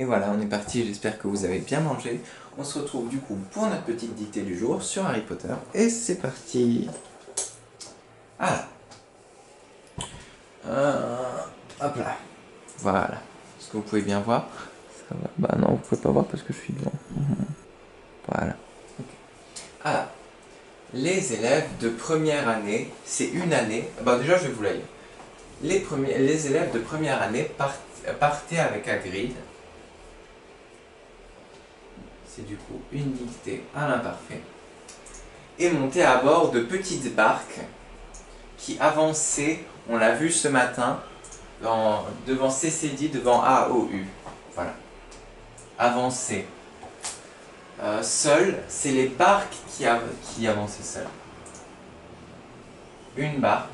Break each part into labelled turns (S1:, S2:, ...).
S1: Et voilà, on est parti, j'espère que vous avez bien mangé. On se retrouve du coup pour notre petite dictée du jour sur Harry Potter. Et c'est parti. Voilà. Hop là. Voilà. Est-ce que vous pouvez bien voir? Ça va. Bah non, vous pouvez pas voir parce que je suis devant. Voilà. Okay. Alors, les élèves de première année, c'est une année. Bah déjà, je vais vous la lire. Les élèves de première année partaient avec Hagrid. C'est du coup une dictée à l'imparfait. Et montaient à bord de petites barques qui avançaient, on l'a vu ce matin, devant CCD, devant AOU. Voilà. Avancer. Seul, c'est les barques qui avançaient seules. Une barque.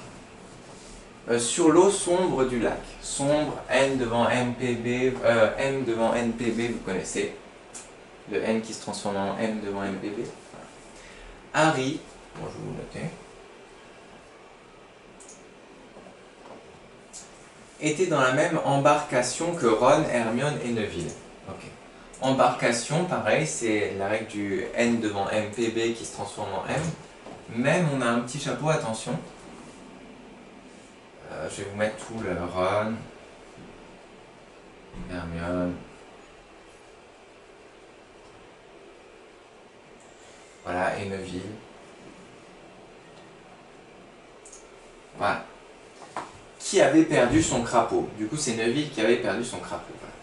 S1: Sur l'eau sombre du lac. Sombre, N devant MPB, M devant NPB, vous connaissez. Le N qui se transforme en M devant MPB. Voilà. Harry, bon, je vais vous noter, était dans la même embarcation que Ron, Hermione et Neville. Ok. Embarcation, pareil, c'est la règle du N devant MPB qui se transforme en M. Même, on a un petit chapeau, attention. Je vais vous mettre tout le Ron, Hermione. Voilà, et Neville. Voilà. Qui avait perdu son crapaud? Du coup, c'est Neville qui avait perdu son crapaud. Voilà.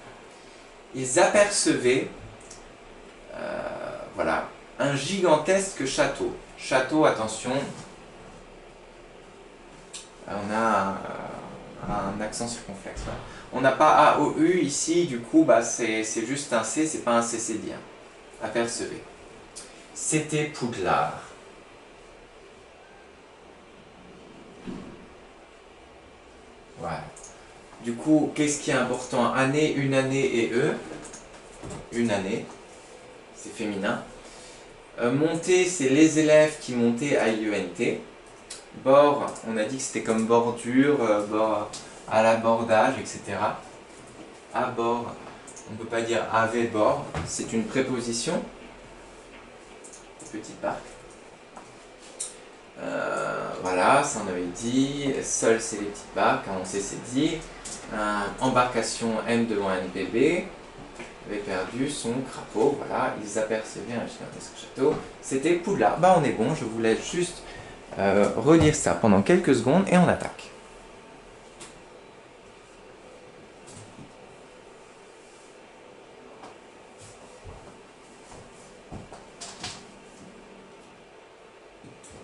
S1: Ils apercevaient voilà, un gigantesque château. Château, attention, on a un accent circonflexe. Voilà. On n'a pas AOU ici, du coup, bah, c'est juste un C, c'est pas un CCD. Apercevez. C'était Poudlard. Voilà. Du coup, qu'est-ce qui est important? Année, une année et E. Une année, c'est féminin. Monter, c'est les élèves qui montaient à IENT. Bord, on a dit que c'était comme bordure, bord, à l'abordage, etc. À bord, on ne peut pas dire avec bord, c'est une préposition. Petite barque. Voilà, ça on avait dit. Seul, c'est les petites barques, on sait, c'est dit. Embarcation M devant NPB. Avait perdu son crapaud, voilà, ils apercevaient un gigantesque château. C'était Poudlard. Bah on est bon, je vous laisse juste relire ça pendant quelques secondes et on attaque.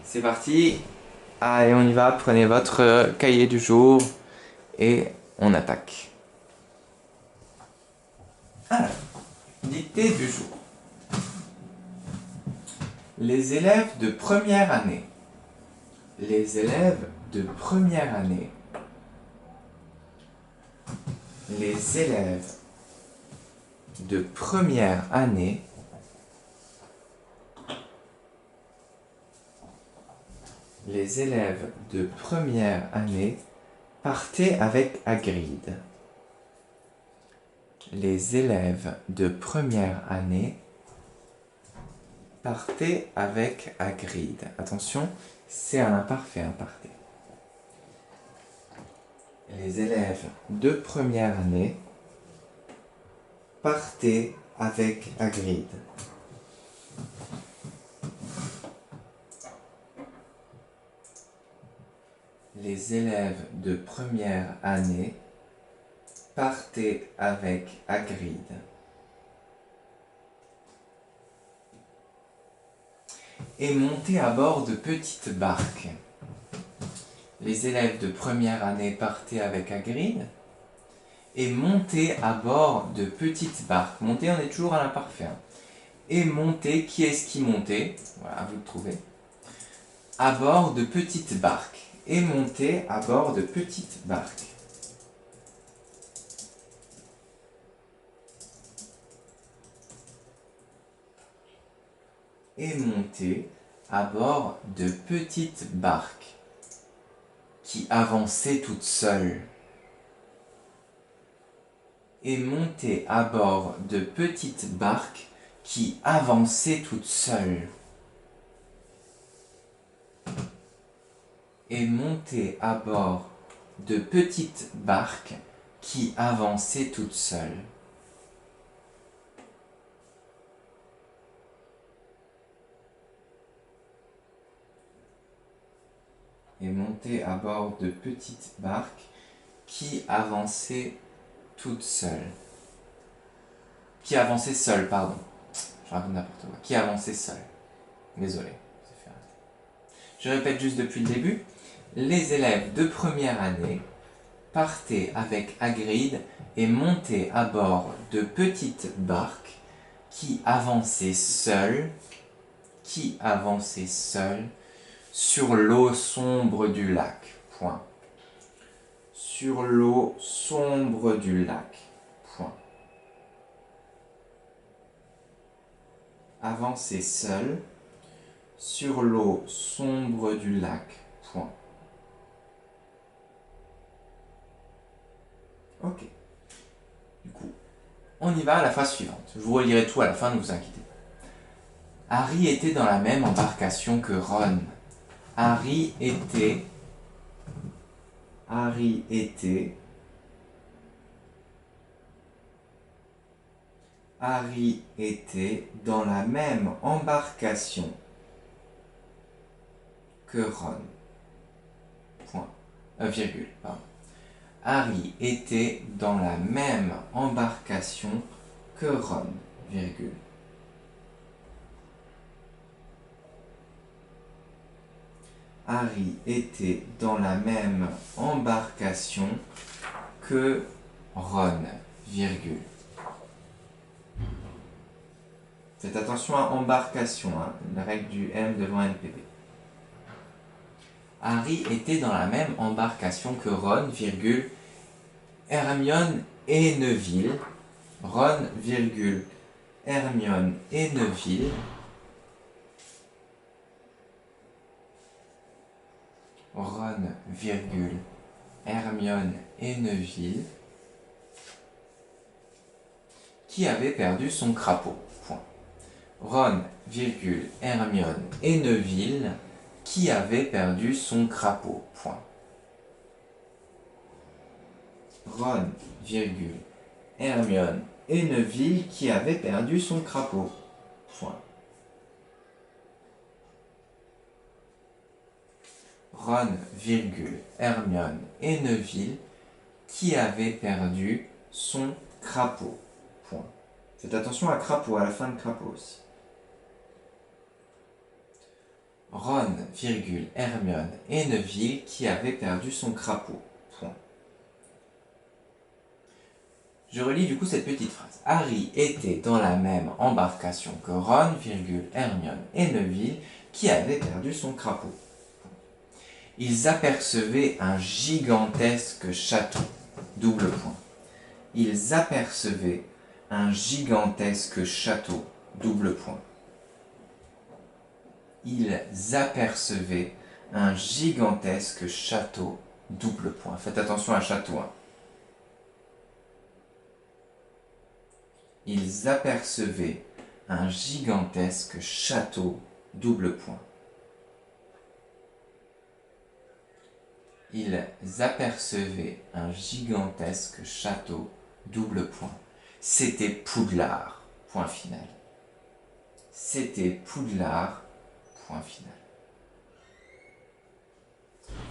S1: C'est parti. Allez, on y va, prenez votre cahier du jour et on attaque. Alors, dictée du jour. Les élèves de première année. Les élèves de première année. Les élèves de première année les élèves de première année partaient avec Hagrid. Les élèves de première année partaient avec Hagrid. Attention, c'est un imparfait, imparfait. Les élèves de première année partaient avec Hagrid. Les élèves de première année partaient avec Hagrid. Et montaient à bord de petites barques. Les élèves de première année partaient avec Hagrid et montaient à bord de petites barques. Monter, on est toujours à l'imparfait. Et monter, qui est-ce qui montait? Voilà, vous le trouvez. À bord de petites barques. Et monter à bord de petites barques. Et monter à bord de petites barques qui avançaient toutes seules. et montaient à bord de petites barques qui avançaient toutes seules. Et montaient à bord de petites barques qui avançaient toutes seules. Et montaient à bord de petites barques qui avançaient toutes seules. Qui avançaient seules, pardon. Je raconte n'importe quoi. Qui avançaient seules. Désolé. Je répète juste depuis le début. Les élèves de première année partaient avec Hagrid et montaient à bord de petites barques qui avançaient seules sur l'eau sombre du lac. Point. Sur l'eau sombre du lac. Point. Avançaient seules sur l'eau sombre du lac. Point. Ok. Du coup, on y va à la phase suivante. Je vous relirai tout à la fin, ne vous inquiétez pas. Harry était dans la même embarcation que Ron. Harry était dans la même embarcation que Ron. Point. Virgule, pardon. Harry était dans la même embarcation que Ron. Virgule. Harry était dans la même embarcation que Ron. Virgule. Faites attention à embarcation, hein, la règle du M devant NPP. Harry était dans la même embarcation que Ron, virgule, Hermione et Neville. Ron, virgule, Hermione et Neville. Ron, virgule, Hermione et Neville. Qui avait perdu son crapaud. Point. Ron, virgule, Hermione et Neville. Qui avait perdu son crapaud. Point. Ron, virgule, Hermione et Neville qui avait perdu son crapaud. Point. Ron, virgule, Hermione et Neville qui avait perdu son crapaud. Point. Faites attention à crapaud, à la fin de crapaud aussi. Ron, virgule, Hermione et Neville qui avait perdu son crapaud. Point. Je relis du coup cette petite phrase. Harry était dans la même embarcation que Ron, virgule, Hermione et Neville qui avait perdu son crapaud. Ils apercevaient un gigantesque château. Double point. Ils apercevaient un gigantesque château. Double point. Ils apercevaient un gigantesque château. Double point. Faites attention à château. Hein. Ils apercevaient un gigantesque château. Double point. Ils apercevaient un gigantesque château. Double point. C'était Poudlard. Point final. C'était Poudlard. Point final.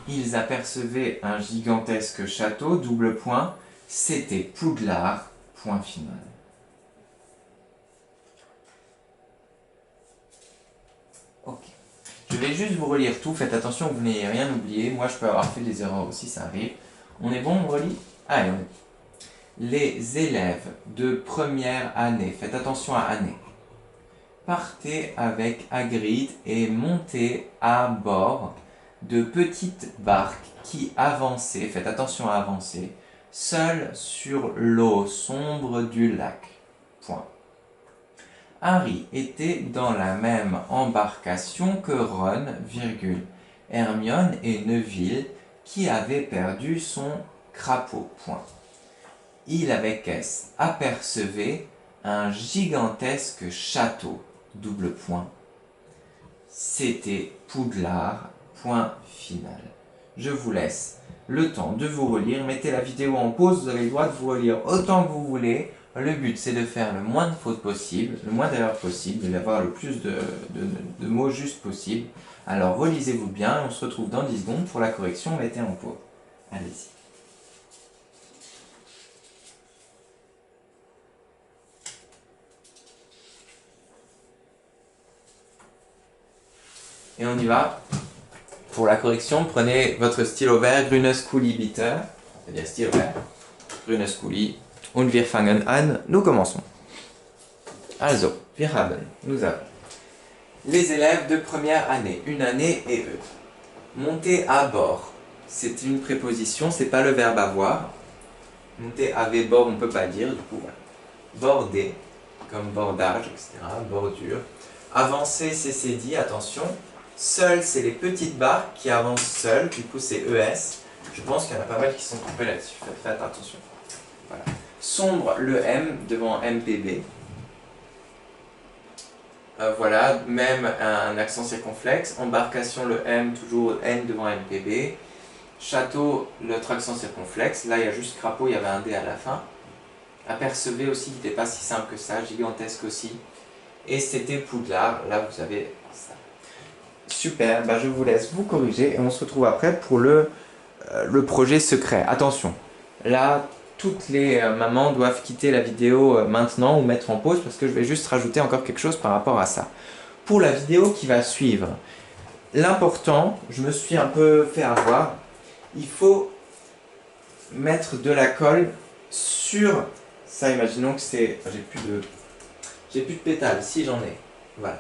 S1: Ils apercevaient un gigantesque château. Double point. C'était Poudlard. Point final. Ok. Je vais juste vous relire tout. Faites attention que vous n'ayez rien oublié. Moi, je peux avoir fait des erreurs aussi, ça arrive. On est bon, on relit? Allez, on est bon. Les élèves de première année, faites attention à année, partaient avec Hagrid et montaient à bord de petites barques qui avançaient, faites attention à avancer, seules sur l'eau sombre du lac. Point. Harry était dans la même embarcation que Ron, virgule, Hermione et Neville qui avaient perdu son crapaud. Point. il avec S apercevait un gigantesque château, double point. C'était Poudlard, point final. Je vous laisse le temps de vous relire. Mettez la vidéo en pause, vous avez le droit de vous relire autant que vous voulez. Le but, c'est de faire le moins de fautes possible, le moins d'erreurs possible, d'avoir le plus de mots justes possible. Alors, relisez-vous bien, on se retrouve dans 10 secondes pour la correction, mettez en pause. Allez-y. Et on y va. Pour la correction, prenez votre stylo vert, Grünes Kuli Bitte, c'est-à-dire stylo vert, Grünes Kuli, und wir fangen an. Nous commençons. Also, wir haben, nous avons les élèves de première année, une année et eux. Monter à bord, c'est une préposition, c'est pas le verbe avoir. Monter avec bord, on peut pas dire, du coup, voilà. Border, comme bordage, etc., bordure. Avancer, c'est dit, attention. Seul, c'est les petites barques qui avancent seules, du coup c'est ES. Je pense qu'il y en a pas mal qui sont coupés là-dessus, faites attention. Voilà. Sombre, le M devant MPB. Voilà, même un accent circonflexe. Embarcation, le M, toujours N devant MPB. Château, l'autre accent circonflexe. Là, il y a juste crapaud, il y avait un D à la fin. Apercevez aussi, qui n'était pas si simple que ça, gigantesque aussi. Et c'était Poudlard, là vous avez ça. Super, bah je vous laisse vous corriger et on se retrouve après pour le projet secret. Attention, là, toutes les mamans doivent quitter la vidéo maintenant ou mettre en pause parce que je vais juste rajouter encore quelque chose par rapport à ça. Pour la vidéo qui va suivre, l'important, je me suis un peu fait avoir, il faut mettre de la colle sur ça. Imaginons que c'est... J'ai plus de pétales, si j'en ai. Voilà.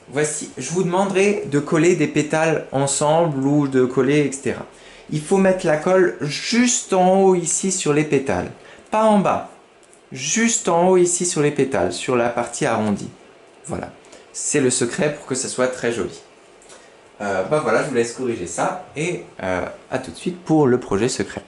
S1: Voici, je vous demanderai de coller des pétales ensemble ou de coller, etc. Il faut mettre la colle juste en haut ici sur les pétales. Pas en bas. Juste en haut ici sur les pétales, sur la partie arrondie. Voilà. C'est le secret pour que ça soit très joli. Bah voilà, je vous laisse corriger ça et à tout de suite pour le projet secret.